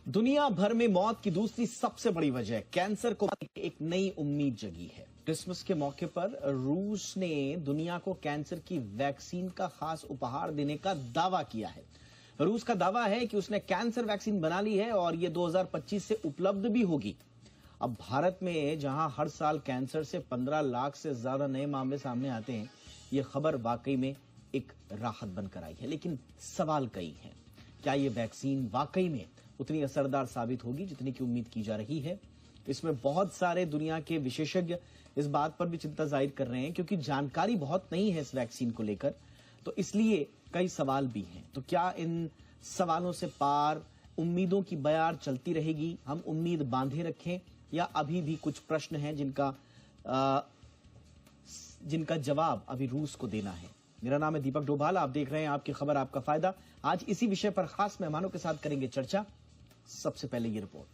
दुनिया भर में मौत की दूसरी सबसे बड़ी वजह कैंसर को एक नई उम्मीद जगी है। क्रिसमस के मौके पर रूस ने दुनिया को कैंसर की वैक्सीन का खास उपहार देने का दावा किया है। रूस का दावा है कि उसने कैंसर वैक्सीन बना ली है और ये 2025 से उपलब्ध भी होगी। अब भारत में जहां हर साल कैंसर से 15 लाख से ज्यादा नए मामले सामने आते हैं, ये खबर वाकई में एक राहत बनकर आई है। लेकिन सवाल कई हैं। क्या ये वैक्सीन वाकई में उतनी असरदार साबित होगी जितनी की उम्मीद की जा रही है? इसमें बहुत सारे दुनिया के विशेषज्ञ इस बात पर भी चिंता जाहिर कर रहे हैं, क्योंकि जानकारी बहुत नहीं है इस वैक्सीन को लेकर, तो इसलिए कई सवाल भी हैं। तो क्या इन सवालों से पार उम्मीदों की बयार चलती रहेगी? हम उम्मीद बांधे रखें या अभी भी कुछ प्रश्न हैं जिनका जवाब अभी रूस को देना है? मेरा नाम है दीपक डोभाल, आप देख रहे हैं आपकी खबर आपका फायदा। आज इसी विषय पर खास मेहमानों के साथ करेंगे चर्चा। सबसे पहले ये रिपोर्ट।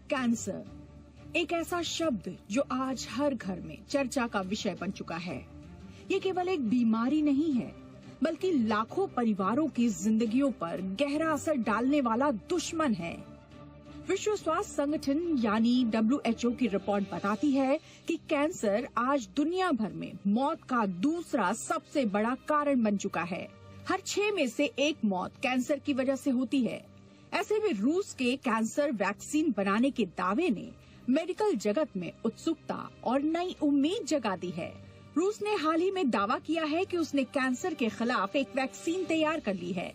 कैंसर एक ऐसा शब्द जो आज हर घर में चर्चा का विषय बन चुका है। ये केवल एक बीमारी नहीं है, बल्कि लाखों परिवारों की जिंदगियों पर गहरा असर डालने वाला दुश्मन है। विश्व स्वास्थ्य संगठन यानी WHO की रिपोर्ट बताती है कि कैंसर आज दुनिया भर में मौत का दूसरा सबसे बड़ा कारण बन चुका है। हर 6 में से 1 मौत कैंसर की वजह से होती है। ऐसे में रूस के कैंसर वैक्सीन बनाने के दावे ने मेडिकल जगत में उत्सुकता और नई उम्मीद जगा दी है। रूस ने हाल ही में दावा किया है कि उसने कैंसर के खिलाफ एक वैक्सीन तैयार कर ली है।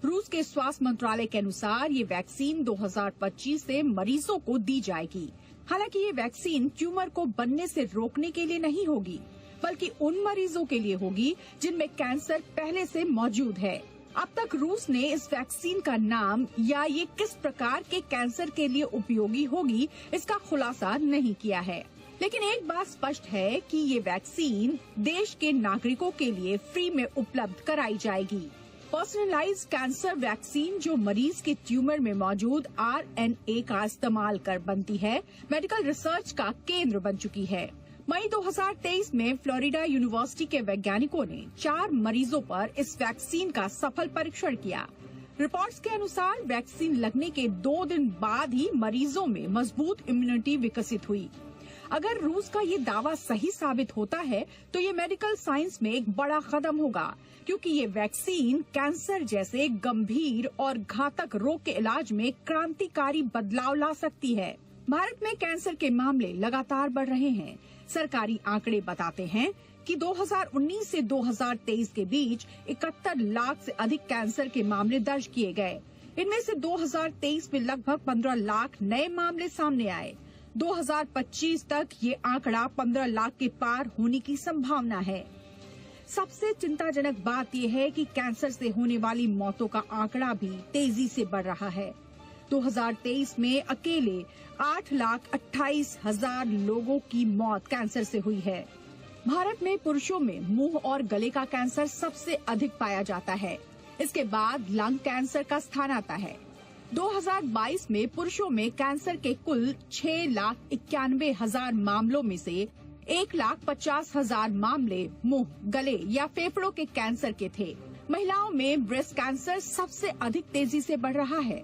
रूस के स्वास्थ्य मंत्रालय के अनुसार ये वैक्सीन 2025 से मरीजों को दी जाएगी। हालांकि ये वैक्सीन ट्यूमर को बनने से रोकने के लिए नहीं होगी, बल्कि उन मरीजों के लिए होगी जिनमें कैंसर पहले से मौजूद है। अब तक रूस ने इस वैक्सीन का नाम या ये किस प्रकार के कैंसर के लिए उपयोगी होगी, इसका खुलासा नहीं किया है। लेकिन एक बात स्पष्ट है कि ये वैक्सीन देश के नागरिकों के लिए फ्री में उपलब्ध कराई जाएगी। पर्सनलाइज्ड कैंसर वैक्सीन जो मरीज के ट्यूमर में मौजूद RNA का इस्तेमाल कर बनती है, मेडिकल रिसर्च का केंद्र बन चुकी है। मई 2023 में फ्लोरिडा यूनिवर्सिटी के वैज्ञानिकों ने 4 मरीजों पर इस वैक्सीन का सफल परीक्षण किया। रिपोर्ट्स के अनुसार वैक्सीन लगने के 2 दिन बाद ही मरीजों में मजबूत इम्यूनिटी विकसित हुई। अगर रूस का ये दावा सही साबित होता है तो ये मेडिकल साइंस में एक बड़ा कदम होगा, क्योंकि ये वैक्सीन कैंसर जैसे गंभीर और घातक रोग के इलाज में क्रांतिकारी बदलाव ला सकती है। भारत में कैंसर के मामले लगातार बढ़ रहे हैं। सरकारी आंकड़े बताते हैं कि 2019 से 2023 के बीच 71 लाख से अधिक कैंसर के मामले दर्ज किए गए। इनमें से 2023 में लगभग 15 लाख नए मामले सामने आए। 2025 तक ये आंकड़ा 15 लाख के पार होने की संभावना है। सबसे चिंताजनक बात यह है कि कैंसर से होने वाली मौतों का आंकड़ा भी तेजी से बढ़ रहा है। 2023 में अकेले 8,28,000 लोगों की मौत कैंसर से हुई है। भारत में पुरुषों में मुंह और गले का कैंसर सबसे अधिक पाया जाता है। इसके बाद लंग कैंसर का स्थान आता है। 2022 में पुरुषों में कैंसर के कुल 6,91,000 मामलों में से 1,50,000 मामले मुंह, गले या फेफड़ों के कैंसर के थे। महिलाओं में ब्रेस्ट कैंसर सबसे अधिक तेजी से बढ़ रहा है।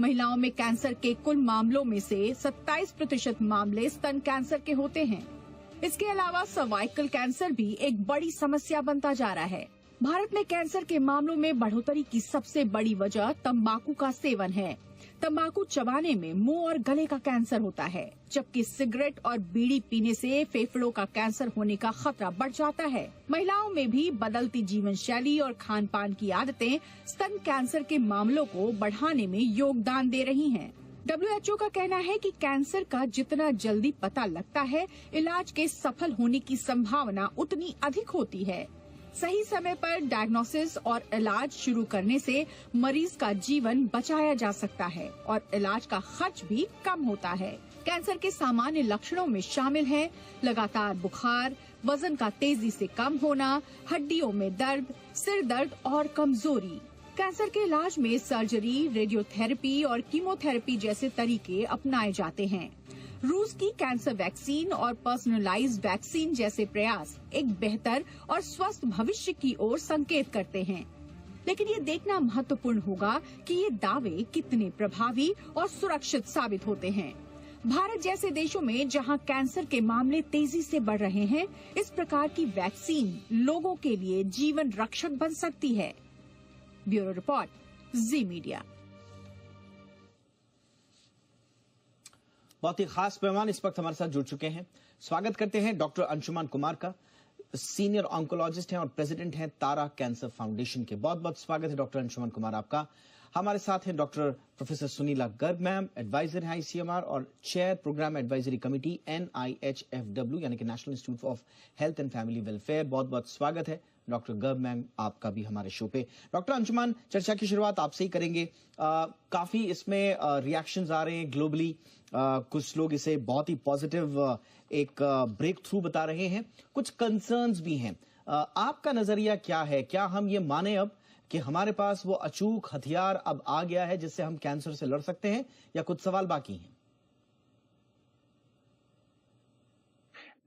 महिलाओं में कैंसर के कुल मामलों में से 27% मामले स्तन कैंसर के होते हैं। इसके अलावा सर्वाइकल कैंसर भी एक बड़ी समस्या बनता जा रहा है। भारत में कैंसर के मामलों में बढ़ोतरी की सबसे बड़ी वजह तंबाकू का सेवन है। तंबाकू चबाने में मुंह और गले का कैंसर होता है, जबकि सिगरेट और बीड़ी पीने से फेफड़ों का कैंसर होने का खतरा बढ़ जाता है। महिलाओं में भी बदलती जीवन शैली और खान पान की आदतें स्तन कैंसर के मामलों को बढ़ाने में योगदान दे रही हैं। WHO का कहना है कि कैंसर का जितना जल्दी पता लगता है, इलाज के सफल होने की संभावना उतनी अधिक होती है। सही समय पर डायग्नोसिस और इलाज शुरू करने से मरीज का जीवन बचाया जा सकता है और इलाज का खर्च भी कम होता है। कैंसर के सामान्य लक्षणों में शामिल हैं लगातार बुखार, वजन का तेजी से कम होना, हड्डियों में दर्द, सिर दर्द और कमजोरी। कैंसर के इलाज में सर्जरी, रेडियोथेरेपी और कीमोथेरेपी जैसे तरीके अपनाए जाते हैं। रूस की कैंसर वैक्सीन और पर्सनलाइज्ड वैक्सीन जैसे प्रयास एक बेहतर और स्वस्थ भविष्य की ओर संकेत करते हैं, लेकिन ये देखना महत्वपूर्ण होगा कि ये दावे कितने प्रभावी और सुरक्षित साबित होते हैं। भारत जैसे देशों में जहां कैंसर के मामले तेजी से बढ़ रहे हैं, इस प्रकार की वैक्सीन लोगों के लिए जीवन रक्षक बन सकती है। ब्यूरो रिपोर्ट, जी मीडिया। बहुत ही खास मेहमान इस वक्त हमारे साथ जुड़ चुके हैं। स्वागत करते हैं डॉक्टर अंशुमान कुमार का। सीनियर ऑन्कोलॉजिस्ट हैं और प्रेसिडेंट हैं तारा कैंसर फाउंडेशन के। बहुत बहुत स्वागत है डॉक्टर अंशुमान कुमार आपका। हमारे साथ हैं doctor professor Sunila Garg ma'am, adviser है आईसीएमआर और chair programme advisory committee NIHFW यानी कि national institute of health and family welfare. बहुत बहुत स्वागत है डॉक्टर गर्ग मैम आपका भी हमारे शो पे। डॉक्टर अंशुमान, चर्चा की शुरुआत आपसे ही करेंगे। काफी इसमें रिएक्शंस आ रहे हैं ग्लोबली। कुछ लोग इसे बहुत ही पॉजिटिव एक ब्रेक थ्रू बता रहे हैं, कुछ कंसर्न्स भी हैं। आपका नजरिया क्या है? क्या हम ये माने अब कि हमारे पास वो अचूक हथियार अब आ गया है जिससे हम कैंसर से लड़ सकते हैं, या कुछ सवाल बाकी हैं?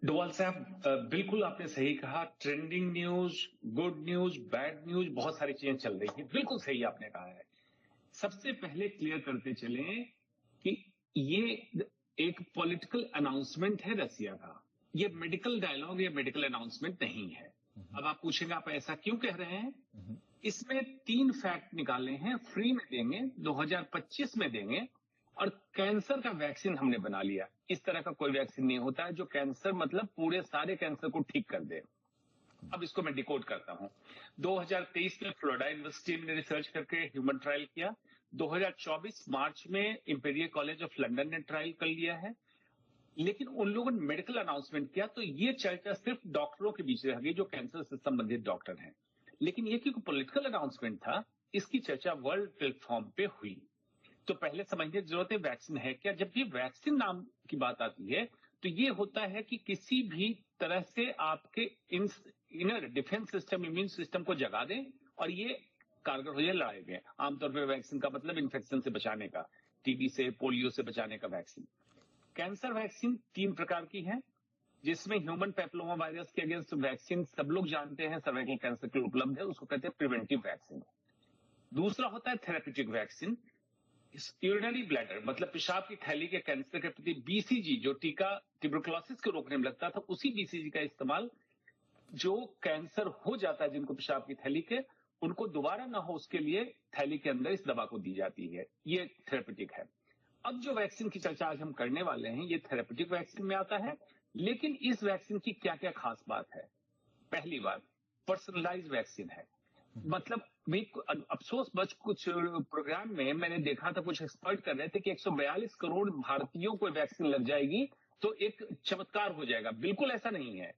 डोवाल साहब, बिल्कुल आपने सही कहा। Trending news, good news, bad news, बहुत सारी चीजें चल रही हैं। बिल्कुल सही आपने कहा है। सबसे पहले क्लियर करते चलें कि ये एक पॉलिटिकल अनाउंसमेंट है रसिया का। ये मेडिकल डायलॉग या मेडिकल अनाउंसमेंट नहीं है। अब आप पूछेंगे आप ऐसा क्यों कह रहे हैं? इसमें 3 फैक्ट निकाले हैं। फ्री में देंगे, 2025 में देंगे, और कैंसर का वैक्सीन हमने बना लिया। इस तरह का कोई वैक्सीन नहीं होता है जो कैंसर मतलब पूरे सारे कैंसर को ठीक कर दे। अब इसको मैं डिकोड करता हूं। 2023 में फ्लोरिडा यूनिवर्सिटी ने रिसर्च करके ह्यूमन ट्रायल किया। 2024 मार्च में इंपीरियल कॉलेज ऑफ लंदन ने ट्रायल कर लिया है। लेकिन उन लोगों ने मेडिकल अनाउंसमेंट किया तो ये चर्चा सिर्फ डॉक्टरों के बीच रह गई जो कैंसर से संबंधित डॉक्टर हैं। लेकिन ये क्योंकि पॉलिटिकल अनाउंसमेंट था, इसकी चर्चा वर्ल्ड प्लेटफॉर्म पे हुई। तो पहले समझने की जरूरत है वैक्सीन है क्या। जब भी वैक्सीन नाम की बात आती है तो ये होता है कि किसी भी तरह से आपके inner defence system, immune system को जगा दें और ये कारगर हो जाए लड़ाई में। आमतौर पर वैक्सीन का मतलब इन्फेक्शन से बचाने का, टीबी से, पोलियो से बचाने का वैक्सीन। कैंसर वैक्सीन 3 प्रकार की है, जिसमें ह्यूमन पेपलोमा वायरस के अगेंस्ट वैक्सीन सब लोग जानते हैं सर्वाइकल कैंसर के लिए उपलब्ध है, उसको कहते हैं प्रिवेंटिव वैक्सीन। दूसरा होता है थेरेप्यूटिक वैक्सीन। यूरिनरी ब्लैडर मतलब पेशाब की थैली के कैंसर के प्रति BCG जो टीका ट्यूबरकुलोसिस को रोकने में लगता था, उसी BCG का इस्तेमाल जो कैंसर हो जाता है जिनको पेशाब की थैली के, उनको दोबारा ना हो उसके लिए थैली के अंदर इस दवा को दी जाती है। ये थेरेप्यूटिक है। अब जो वैक्सीन की चर्चा आज हम करने वाले हैं ये थेरेप्यूटिक वैक्सीन में आता है। लेकिन इस वैक्सीन की क्या क्या खास बात है? पहली बात, पर्सनलाइज्ड वैक्सीन है। मतलब अफसोस बच कुछ प्रोग्राम में मैंने देखा था, कुछ एक्सपर्ट कर रहे थे कि 142 करोड़ भारतीयों को वैक्सीन लग जाएगी तो एक चमत्कार हो जाएगा। बिल्कुल ऐसा नहीं है।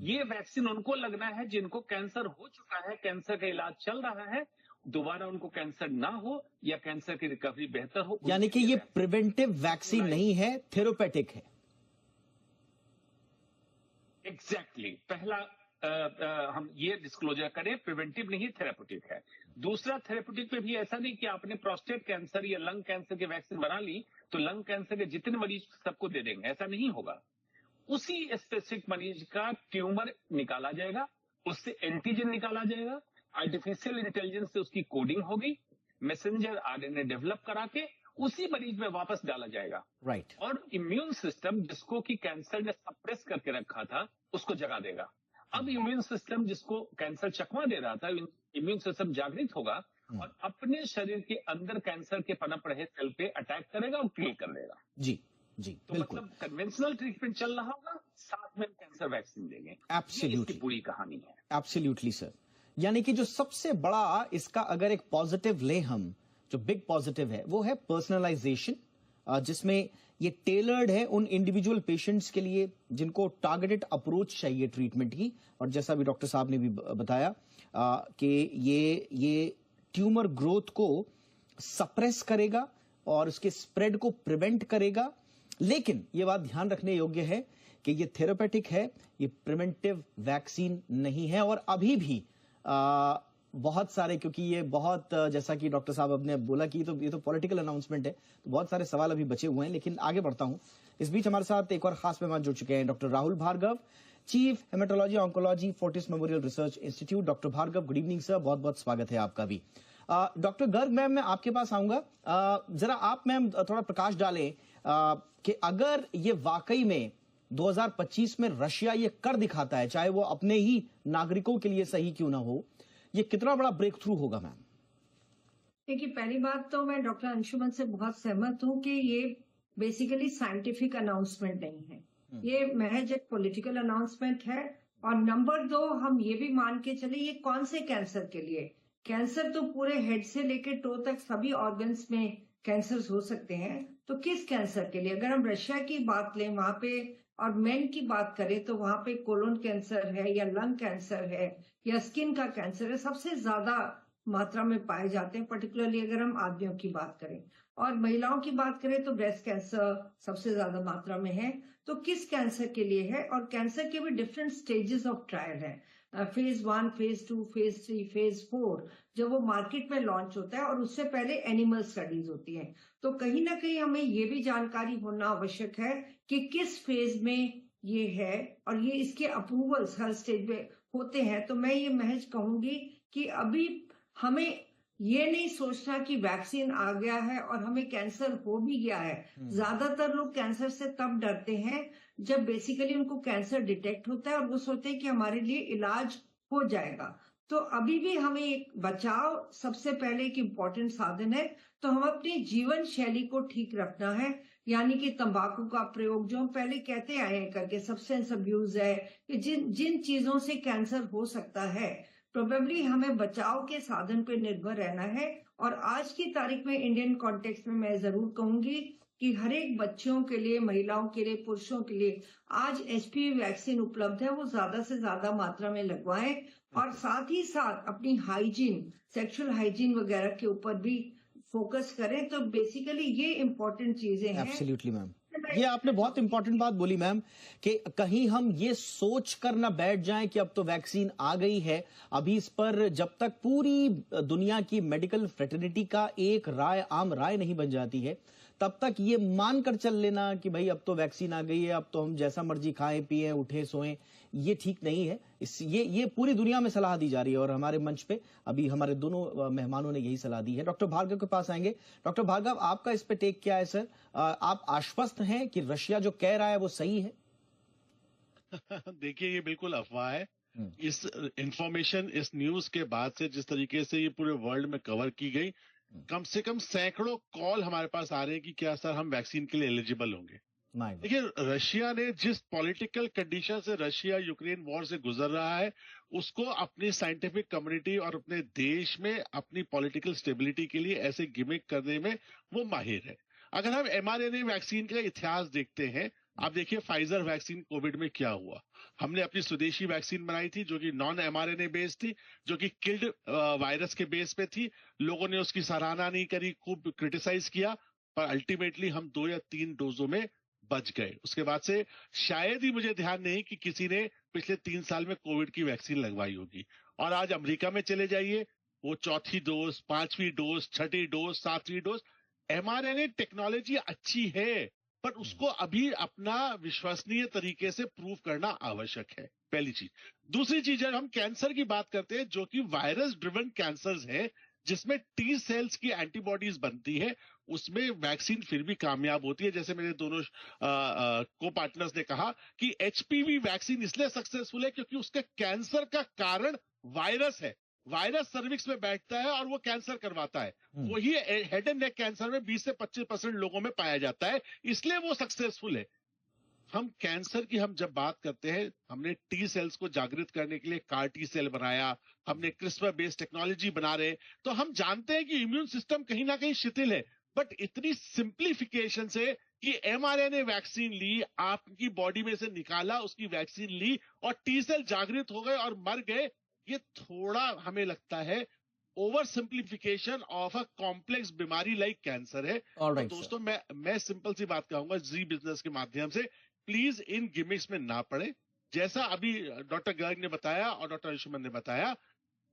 ये वैक्सीन उनको लगना है जिनको कैंसर हो चुका है, कैंसर का इलाज चल रहा है, दोबारा उनको कैंसर ना हो या कैंसर की रिकवरी बेहतर हो। यानी कि ये प्रिवेंटिव वैक्सीन नहीं है, थेरोपेटिक है। एग्जैक्टली। पहला हम ये डिस्क्लोजर करें, प्रिवेंटिव नहीं थेरेप्यूटिक है। दूसरा, थेरेप्यूटिक में भी ऐसा नहीं कि आपने प्रोस्टेट कैंसर या लंग कैंसर की वैक्सीन बना ली तो लंग कैंसर के जितने मरीज सबको दे देंगे, ऐसा नहीं होगा। उसी स्पेसिफिक मरीज का ट्यूमर निकाला जाएगा, उससे एंटीजन निकाला जाएगा, आर्टिफिशियल इंटेलिजेंस से उसकी कोडिंग होगी, मैसेंजर RNA डेवलप करा के उसी मरीज में वापस डाला जाएगा। राइट। और इम्यून सिस्टम जिसको कि कैंसर ने सप्रेस करके रखा था उसको जगा देगा। अब इम्यून सिस्टम जिसको कैंसर चकमा दे रहा था, इम्यून सिस्टम जागृत होगा और अपने शरीर के अंदर कैंसर के पनप रहे सेल पे अटैक करेगा और किल कर देगा। जी जी, तो बिल्कुल। मतलब कन्वेंशनल ट्रीटमेंट चल रहा होगा, साथ में कैंसर वैक्सीन देंगे। एब्सोल्युटली, इसकी पूरी कहानी है। Absolutely sir. यानी कि जो सबसे बड़ा इसका अगर एक पॉजिटिव ले हम, जो बिग पॉजिटिव है वो है पर्सनलाइजेशन, जिसमें ये टेलर्ड है उन इंडिविजुअल पेशेंट्स के लिए जिनको टारगेटेड अप्रोच चाहिए ट्रीटमेंट की। और जैसा भी डॉक्टर साहब ने भी बताया कि ये ट्यूमर ग्रोथ को सप्रेस करेगा और उसके स्प्रेड को प्रिवेंट करेगा। लेकिन ये बात ध्यान रखने योग्य है कि ये थेरेपेटिक है, ये प्रिवेंटिव वैक्सीन नहीं है। और अभी भी बहुत सारे, क्योंकि ये बहुत जैसा कि डॉक्टर साहब आपने बोला कि ये तो पॉलिटिकल अनाउंसमेंट है, तो बहुत सारे सवाल अभी बचे हुए हैं, लेकिन आगे बढ़ता हूं। इस बीच हमारे साथ एक और खास मेहमान जुड़ चुके हैं, doctor Rahul Bhargava, chief haematology oncology, Fortis memorial research institute. Doctor Bhargava, good evening sir, बहुत बहुत स्वागत है आपका भी। डॉक्टर गर्ग मैम, मैं आपके पास आऊंगा। जरा आप मैम थोड़ा प्रकाश डालें कि अगर ये वाकई में 2025 में रशिया ये कर दिखाता है, चाहे वो अपने ही नागरिकों के लिए सही क्यों ना हो, ये कितना बड़ा ब्रेक थ्रू होगा मैम? देखिए, पहली बात तो मैं डॉक्टर अंशुमन से बहुत सहमत हूं कि ये बेसिकली साइंटिफिक अनाउंसमेंट नहीं है, ये महज एक पॉलिटिकल अनाउंसमेंट है। और नंबर 2, हम ये भी मान के चले, ये कौन से कैंसर के लिए? कैंसर तो पूरे हेड से लेके टो तक सभी ऑर्गन्स में कैंसर हो सकते हैं, तो किस कैंसर के लिए? अगर हम रशिया की बात लें वहां पे और मेन की बात करें तो वहां पे कोलोन कैंसर है या लंग कैंसर है या स्किन का कैंसर है, सबसे ज्यादा मात्रा में पाए जाते हैं, पर्टिकुलरली अगर हम आदमियों की बात करें। और महिलाओं की बात करें तो ब्रेस्ट कैंसर सबसे ज्यादा मात्रा में है। तो किस कैंसर के लिए है? और कैंसर के भी डिफरेंट स्टेजेस ऑफ ट्रायल है, फेज 1, फेज 2, फेज 3, फेज 4, जब वो मार्केट में लॉन्च होता है और उससे पहले एनिमल स्टडीज होती हैं। तो कहीं ना कहीं हमें ये भी जानकारी होना आवश्यक है कि किस फेज में ये है और ये इसके अप्रूवल्स हर स्टेज में होते हैं। तो मैं ये महज कहूंगी कि अभी हमें ये नहीं सोचना कि वैक्सीन आ गया है और हमें कैंसर हो भी गया है। ज्यादातर लोग कैंसर से तब डरते हैं जब बेसिकली उनको कैंसर डिटेक्ट होता है और वो सोचते हैं कि हमारे लिए इलाज हो जाएगा। तो अभी भी हमें एक बचाव सबसे पहले एक इम्पोर्टेंट साधन है। तो हम अपनी जीवन शैली को ठीक रखना है, यानी कि तंबाकू का प्रयोग जो हम पहले कहते आए हैं करके, सब्सटेंस अब्यूज है, कि जिन चीजों से कैंसर हो सकता है, प्रोबेबली हमें बचाव के साधन पर निर्भर रहना है। और आज की तारीख में इंडियन कॉन्टेक्स्ट में मैं जरूर कहूंगी कि हर एक बच्चों के लिए, महिलाओं के लिए, पुरुषों के लिए आज HPV वैक्सीन उपलब्ध है, वो ज्यादा से ज्यादा मात्रा में लगवाएं। और साथ ही साथ अपनी हाइजीन, सेक्सुअल हाइजीन वगैरह के ऊपर भी फोकस करें। तो बेसिकली ये इंपॉर्टेंट चीजें हैं। एब्सोल्युटली मैम, ये आपने बहुत इंपॉर्टेंट बात बोली मैम, कि कहीं हम ये सोच कर ना बैठ जाएं कि अब तो वैक्सीन आ गई है। अभी इस पर जब तक पूरी दुनिया की मेडिकल फ्रेटर्निटी का एक आम राय नहीं बन जाती है, तब तक ये मान कर चल लेना कि भाई अब तो वैक्सीन आ गई है, अब तो हम जैसा मर्जी खाएं पिएं उठे सोएं, ये ठीक नहीं है। ये पूरी दुनिया में सलाह दी जा रही है और हमारे मंच पे अभी हमारे दोनों मेहमानों ने यही सलाह दी है। डॉक्टर भार्गव के पास आएंगे। डॉक्टर भार्गव, आपका इस पे टेक क्या है सर? आप आश्वस्त हैं कि रशिया जो कह रहा है वो सही है? देखिए, ये बिल्कुल अफवाह है। इस इंफॉर्मेशन, इस न्यूज के बाद से जिस तरीके से ये पूरे वर्ल्ड में कवर की गई, कम से कम सैकड़ों कॉल हमारे पास आ रहे हैं कि क्या सर हम वैक्सीन के लिए एलिजिबल होंगे। देखिए, रशिया ने जिस पॉलिटिकल कंडीशन से रशिया यूक्रेन वॉर से गुजर रहा है, उसको अपनी साइंटिफिक कम्युनिटी और अपने देश में अपनी पॉलिटिकल स्टेबिलिटी के लिए ऐसे गिमिक करने में वो माहिर है। अगर हम mRNA वैक्सीन का इतिहास देखते हैं, आप देखिए फाइजर वैक्सीन कोविड में क्या हुआ। हमने अपनी स्वदेशी वैक्सीन बनाई थी जो कि नॉन mRNA बेस्ड थी, जो कि किल्ड वायरस के बेस पे थी। लोगों ने उसकी सराहना नहीं करी, खूब क्रिटिसाइज किया, पर अल्टीमेटली हम 2 या 3 डोजों में बच गए। उसके बाद से शायद ही, मुझे ध्यान नहीं कि किसी ने पिछले 3 साल में कोविड की वैक्सीन लगवाई होगी। और आज अमेरिका में चले जाइए, वो 4थी डोज, 5वीं डोज, 6ठी डोज, 7वीं डोज। mRNA टेक्नोलॉजी अच्छी है, पर उसको अभी अपना विश्वसनीय तरीके से प्रूव करना आवश्यक है, पहली चीज। दूसरी चीज है, हम कैंसर की बात करते हैं जो कि वायरस ड्रिवन कैंसर्स है, जिसमें T सेल्स की एंटीबॉडीज बनती है, उसमें वैक्सीन फिर भी कामयाब होती है। जैसे मेरे दोनों को पार्टनर्स ने कहा कि HPV वैक्सीन इसलिए सक्सेसफुल है क्योंकि उसके कैंसर का कारण वायरस है। वायरस सर्विक्स में बैठता है और वो कैंसर करवाता है। वही हेड एंड नेक कैंसर में 20 से 25% लोगों में पाया जाता है, इसलिए वो सक्सेसफुल है। हम कैंसर की जब बात करते हैं, हमने T सेल्स को जागृत करने के लिए CAR T सेल बनाया, हमने क्रिस्पर बेस्ड टेक्नोलॉजी बना रहे, तो हम जानते हैं कि इम्यून सिस्टम कहीं ना कहीं शिथिल है। बट इतनी सिंप्लीफिकेशन से कि mRNA वैक्सीन ली, आपकी बॉडी में से निकाला, उसकी वैक्सीन ली और T सेल जागृत हो गए और मर गए, ये थोड़ा हमें लगता है over simplification of a complex बीमारी लाइक कैंसर है। तो दोस्तों, मैं सिंपल सी बात कहूंगा जी बिजनेस के माध्यम से, प्लीज इन गिमिक्स में ना पड़े। जैसा अभी डॉक्टर गर्ग ने बताया और डॉक्टर अंशुमन ने बताया,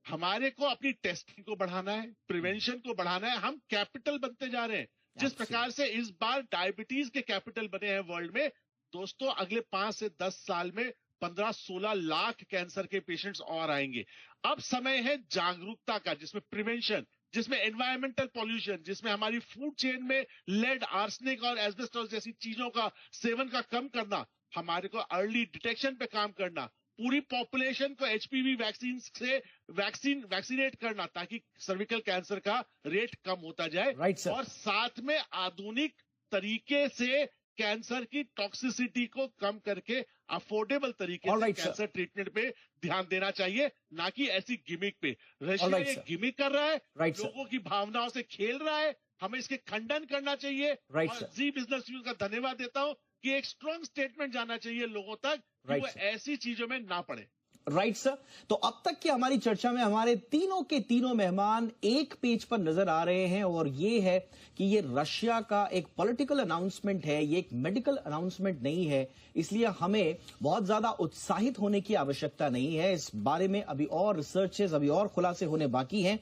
हमारे को अपनी टेस्टिंग को बढ़ाना है, प्रिवेंशन को बढ़ाना है। हम कैपिटल बनते जा रहे हैं। जिस प्रकार से इस बार डायबिटीज के कैपिटल बने हैं वर्ल्ड में, दोस्तों अगले 5 से 10 साल में 15-16 लाख कैंसर के पेशेंट्स और आएंगे। अब समय है जागरूकता का, जिसमें प्रिवेंशन, जिसमें एनवायरमेंटल पॉल्यूशन, जिसमें हमारी फूड चेन में लेड, आर्सेनिक और एस्बेस्टोस जैसी चीजों का सेवन का कम करना, हमारे को अर्ली डिटेक्शन पे काम करना, पूरी पॉपुलेशन को एचपीवी वैक्सीन से वैक्सीनेट करना ताकि सर्विकल कैंसर का रेट कम होता जाए। Right, और साथ में आधुनिक तरीके से कैंसर की टॉक्सिसिटी को कम करके अफोर्डेबल तरीके से Alright, कैंसर ट्रीटमेंट पे ध्यान देना चाहिए, ना कि ऐसी गिमिक पे। रशिया Alright, ये sir. गिमिक कर रहा है, Right, sir. लोगों की भावनाओं से खेल रहा है। हमें इसके खंडन करना चाहिए। Right, और sir. जी बिजनेस न्यूज का धन्यवाद देता हूं कि एक स्ट्रांग स्टेटमेंट जाना चाहिए लोगों तक कि Right, वो sir. ऐसी चीजों में ना पड़े। Right sir. तो अब तक की हमारी चर्चा में हमारे तीनों के तीनों मेहमान एक पेज पर नजर आ रहे हैं, और ये है कि ये रशिया का एक पॉलिटिकल अनाउंसमेंट है, ये एक मेडिकल अनाउंसमेंट नहीं है। इसलिए हमें बहुत ज्यादा उत्साहित होने की आवश्यकता नहीं है। इस बारे में अभी और रिसर्चेस, अभी और खुलासे होने बाकी हैं।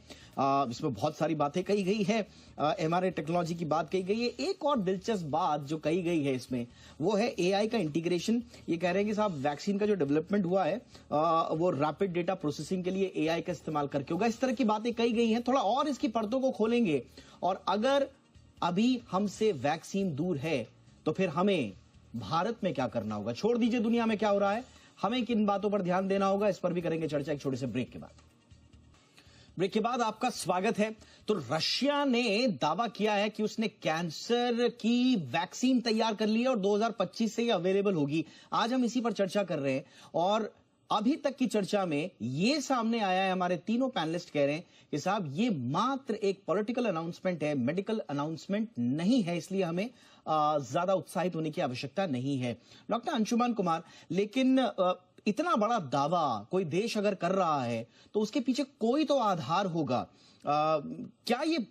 इसमें बहुत सारी बातें कही गई है, एमआरए टेक्नोलॉजी की बात कही गई है। एक और दिलचस्प बात जो कही गई है इसमें, वो है एआई का इंटीग्रेशन। ये कह रहे हैं कि साहब वैक्सीन का जो डेवलपमेंट हुआ है वो रैपिड डेटा प्रोसेसिंग के लिए एआई का इस्तेमाल करके होगा। इस तरह की बातें कही गई हैं। थोड़ा और इसकी परतों को खोलेंगे, और अगर अभी हमसे वैक्सीन दूर है तो फिर हमें भारत में क्या करना होगा। छोड़ दीजिए दुनिया में क्या हो रहा है, हमें किन बातों पर ध्यान देना होगा, इस पर भी करेंगे चर्चा एक छोटे से ब्रेक के बाद। ब्रेक के बाद आपका स्वागत है। तो रशिया ने दावा किया है कि उसने कैंसर की वैक्सीन तैयार कर ली है और 2025 से ये अवेलेबल होगी। आज हम इसी पर चर्चा कर रहे हैं, और अभी तक की चर्चा में ये सामने आया है, हमारे तीनों पैनलिस्ट कह रहे हैं कि साहब ये मात्र एक पॉलिटिकल अनाउंसमेंट है, मेडिकल अनाउंसमेंट नहीं है, इसलिए हमें ज्यादा उत्साहित होने की आवश्यकता नहीं है। डॉक्टर अंशुमान कुमार, लेकिन इतना बड़ा दावा कोई देश अगर कर रहा है तो उसके पीछे कोई तो आधार होगा। क्या ये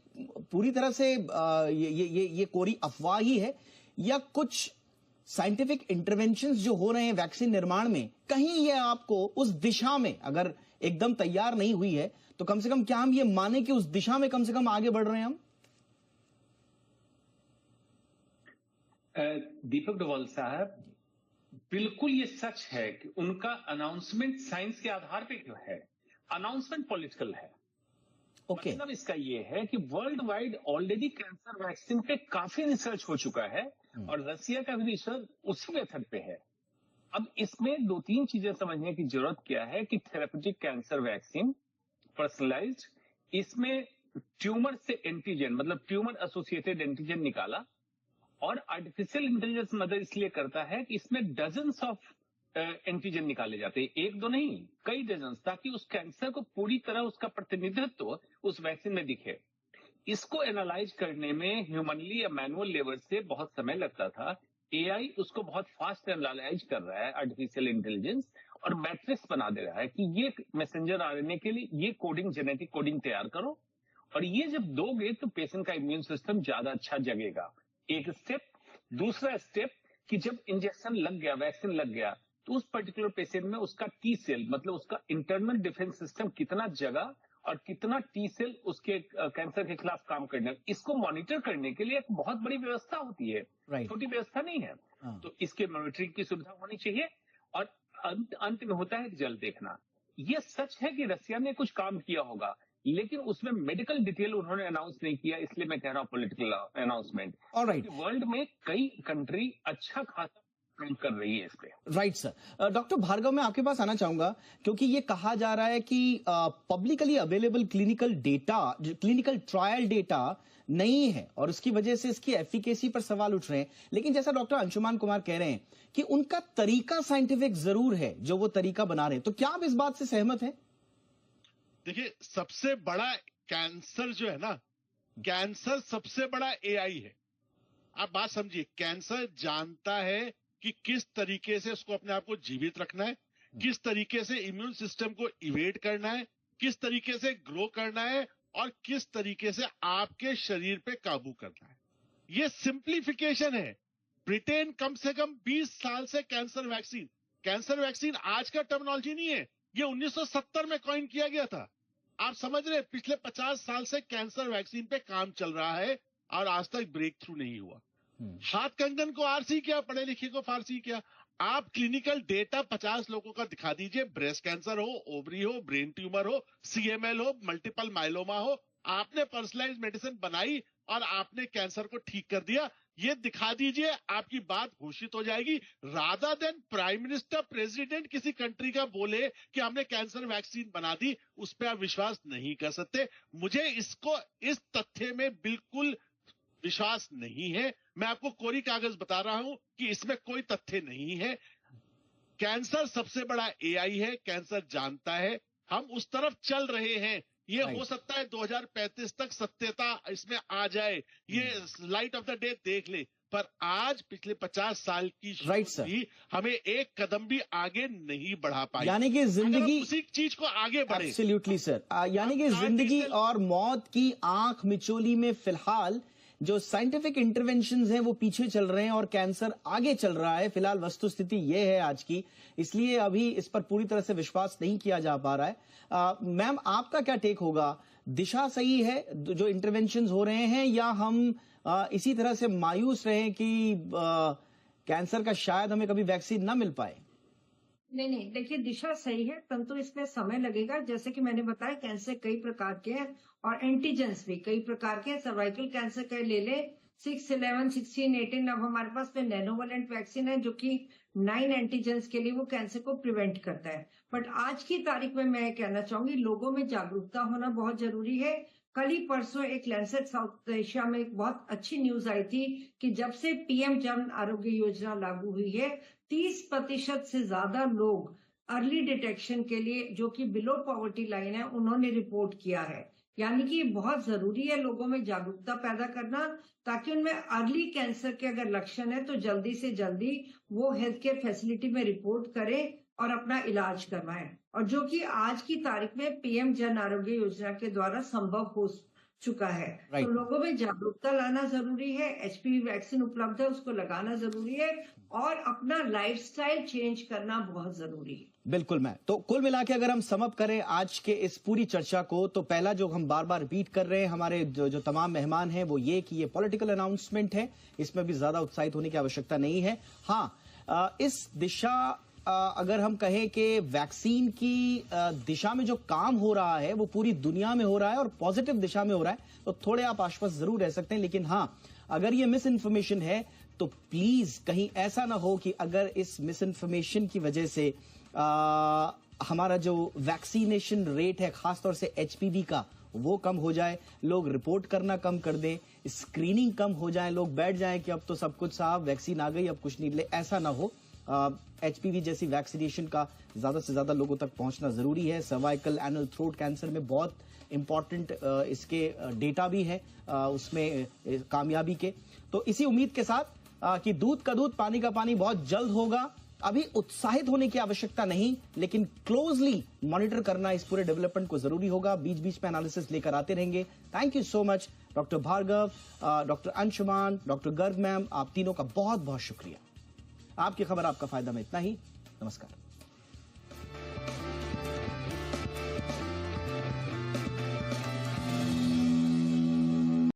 पूरी तरह से ये कोरी अफवाह ही है, या कुछ साइंटिफिक इंटरवेंशंस जो हो रहे हैं वैक्सीन निर्माण में, कहीं ये आपको उस दिशा में, अगर एकदम तैयार नहीं हुई है तो कम से कम क्या हम ये माने कि उस दिशा में कम से कम आगे बढ़ रहे हैं हम? दीपक डोवाल साहब, बिल्कुल ये सच है कि उनका अनाउंसमेंट साइंस के आधार पे क्यों है, अनाउंसमेंट पॉलिटिकल है। ओके। मतलब इसका ये है कि world wide already cancer vaccine पे काफी रिसर्च हो चुका है, और रशिया का भी रिसर्च उसी मेथड पे है। अब इसमें 2-3 चीजें समझने की जरूरत क्या है कि थेरेपेटिक कैंसर वैक्सीन पर्सनलाइज्ड, इसमें ट्यूमर से एंटीजन, मतलब ट्यूमर एसोसिएटेड एंटीजन निकाला, और आर्टिफिशियल इंटेलिजेंस मदद इसलिए करता है कि इसमें डजन्स ऑफ एंटीजन निकाले जाते हैं, एक दो नहीं, कई डजन, ताकि उस कैंसर को पूरी तरह उसका प्रतिनिधित्व उस वैक्सीन में दिखे। इसको एनालाइज करने में ह्यूमनली या मैनुअल लेवल से बहुत समय लगता था। एआई उसको बहुत फास्ट एनालाइज कर रहा है, आर्टिफिशियल इंटेलिजेंस, और मैट्रिक्स बना दे रहा है कि ये मैसेंजर आरएनए के लिए ये कोडिंग, जेनेटिक कोडिंग तैयार करो, और ये जब दोगे तो पेशेंट का इम्यून सिस्टम ज्यादा अच्छा जगेगा। एक स्टेप। दूसरा स्टेप कि जब इंजेक्शन लग गया, वैक्सीन लग गया, तो उस पर्टिकुलर पेशेंट में उसका टी सेल, मतलब उसका इंटरनल डिफेंस सिस्टम कितना जगा और कितना टी सेल उसके कैंसर के खिलाफ काम करने, इसको मॉनिटर करने के लिए एक बहुत बड़ी व्यवस्था होती है। छोटी व्यवस्था नहीं है। तो इसके मॉनिटरिंग की सुविधा होनी चाहिए, और अंत में होता है रिजल्ट देखना। ये सच है कि रशिया ने कुछ काम किया होगा, लेकिन उसमें मेडिकल डिटेल उन्होंने अनाउंस नहीं किया, इसलिए मैं कह रहा हूं पॉलिटिकल अनाउंसमेंट। ऑलराइट। वर्ल्ड में कई कंट्री अच्छा खासा काम कर रही है इस पे। Right sir. डॉक्टर भार्गव, मैं आपके पास आना चाहूंगा, क्योंकि ये कहा जा रहा है कि publicly available clinical data, clinical trial data नहीं है, और उसकी वजह से इसकी एफिकेसी पर सवाल उठ रहे हैं। लेकिन जैसा डॉक्टर अंशुमान कुमार कह रहे हैं कि उनका तरीका साइंटिफिक जरूर है, जो वो तरीका बना रहे हैं, तो क्या आप इस बात से सहमत हैं? देखिए, सबसे बड़ा कैंसर जो है ना, कैंसर सबसे बड़ा एआई है। आप बात समझिए, कैंसर जानता है कि किस तरीके से उसको अपने आप को जीवित रखना है, किस तरीके से इम्यून सिस्टम को इवेट करना है, किस तरीके से ग्रो करना है, और किस तरीके से आपके शरीर पे काबू करना है। ये सिंप्लीफिकेशन है। ब्रिटेन कम से कम 20 साल से कैंसर वैक्सीन आज का टर्मिनोलॉजी नहीं है, ये 1970 में कॉइन किया गया था। आप समझ रहे हैं, पिछले 50 साल से कैंसर वैक्सीन पे काम चल रहा है और आज तक ब्रेक थ्रू नहीं हुआ। हाथ कंगन को आरसी किया, पढ़े लिखे को फारसी किया। आप क्लिनिकल डेटा 50 लोगों का दिखा दीजिए, ब्रेस्ट कैंसर हो, ओवरी हो, ब्रेन ट्यूमर हो, सीएमएल हो, मल्टीपल माइलोमा हो, आपने पर्सनलाइज मेडिसिन बनाई और आपने कैंसर को ठीक कर दिया, ये दिखा दीजिए, आपकी बात घोषित हो जाएगी। Rather than prime minister, president किसी कंट्री का बोले कि हमने कैंसर वैक्सीन बना दी, उस पर आप विश्वास नहीं कर सकते। मुझे इस तथ्य में बिल्कुल विश्वास नहीं है। मैं आपको कोरी कागज बता रहा हूं कि इसमें कोई तथ्य नहीं है। कैंसर सबसे बड़ा एआई है, कैंसर जानता है, हम उस तरफ चल रहे हैं। ये हो सकता है 2035 तक सत्यता इसमें आ जाए, ये लाइट ऑफ द डे देख ले, पर आज पिछले 50 साल की भी हमें एक कदम भी आगे नहीं बढ़ा पाई। यानी कि जिंदगी उसी चीज को आगे बढ़े। एब्सोल्युटली सर, यानी कि जिंदगी और मौत की आंख मिचोली में फिलहाल जो साइंटिफिक इंटरवेंशंस हैं वो पीछे चल रहे हैं और कैंसर आगे चल रहा है। फिलहाल वस्तुस्थिति ये है आज की, इसलिए अभी इस पर पूरी तरह से विश्वास नहीं किया जा पा रहा है। मैम, आपका क्या टेक होगा? दिशा सही है जो इंटरवेंशंस हो रहे हैं, या हम इसी तरह से मायूस रहे कि कैंसर का शायद हमें कभी वैक्सीन ना मिल पाए? नहीं, देखिए दिशा सही है, परंतु इसमें समय लगेगा। जैसे कि मैंने बताया, कैंसर कई प्रकार के हैं और एंटीजेंस भी कई प्रकार के हैं। सर्वाइकल कैंसर का ले ले 6, 11, 16, 18, अब हमारे पास में नैनोवेलेंट वैक्सीन है जो कि 9 एंटीजेंस के लिए वो कैंसर को प्रिवेंट करता है। बट आज की तारीख में मैं कहना चाहूंगी, लोगों में जागरूकता होना बहुत जरूरी है। कल ही परसों एक लैंसेट साउथ एशिया में एक बहुत अच्छी न्यूज आई थी कि जब से पीएम जन आरोग्य योजना लागू हुई है, 30% से ज्यादा लोग अर्ली डिटेक्शन के लिए, जो कि बिलो पॉवर्टी लाइन है, उन्होंने रिपोर्ट किया है। यानी कि बहुत जरूरी है लोगों में जागरूकता पैदा करना, ताकि उनमें अर्ली कैंसर के अगर लक्षण है तो जल्दी से जल्दी वो हेल्थ केयर फैसिलिटी में रिपोर्ट करें और अपना इलाज करवाएं, और जो कि आज की तारीख में पीएम जन आरोग्य योजना के द्वारा संभव हो चुका है। तो लोगों में जागरूकता लाना जरूरी है। एचपीवी वैक्सीन उपलब्ध है, उसको लगाना जरूरी है, और अपना लाइफस्टाइल चेंज करना बहुत जरूरी है। बिल्कुल। मैं तो कुल मिला के अगर हम सम अप करें आज के इस पूरी चर्चा को, तो पहला जो हम बार बार रिपीट कर रहे हैं हमारे जो तमाम मेहमान हैं वो ये कि ये पॉलिटिकल अनाउंसमेंट है, इसमें भी ज्यादा उत्साहित होने की आवश्यकता नहीं है। हाँ, इस दिशा अगर हम कहें कि वैक्सीन की दिशा में जो काम हो रहा है वो पूरी दुनिया में हो रहा है और पॉजिटिव दिशा में हो रहा है, तो थोड़े आप आश्वस्त जरूर रह सकते हैं। लेकिन हाँ, अगर ये मिस इन्फॉर्मेशन है तो प्लीज कहीं ऐसा ना हो कि अगर इस मिस इन्फॉर्मेशन की वजह से हमारा जो वैक्सीनेशन रेट है, खासतौर से एचपीवी का, वो कम हो जाए, लोग रिपोर्ट करना कम कर दें, स्क्रीनिंग कम हो जाए, लोग बैठ जाएं कि अब तो सब कुछ साहब वैक्सीन आ गई, अब कुछ नहीं ले, ऐसा ना हो। एचपीवी जैसी वैक्सीनेशन का ज्यादा से ज्यादा लोगों तक पहुंचना जरूरी है। सर्वाइकल एनल थ्रोट कैंसर में बहुत इंपॉर्टेंट इसके डेटा भी है उसमें कामयाबी के। तो इसी उम्मीद के साथ कि दूध का दूध पानी का पानी बहुत जल्द होगा। अभी उत्साहित होने की आवश्यकता नहीं, लेकिन क्लोजली मॉनिटर करना इस पूरे डेवलपमेंट को जरूरी होगा। बीच बीच में एनालिसिस लेकर आते रहेंगे। Thank you so much doctor Bhargava, doctor Anshuman, doctor Garg ma'am, आप तीनों का बहुत बहुत शुक्रिया। आपकी खबर आपका फायदा में इतना ही। नमस्कार।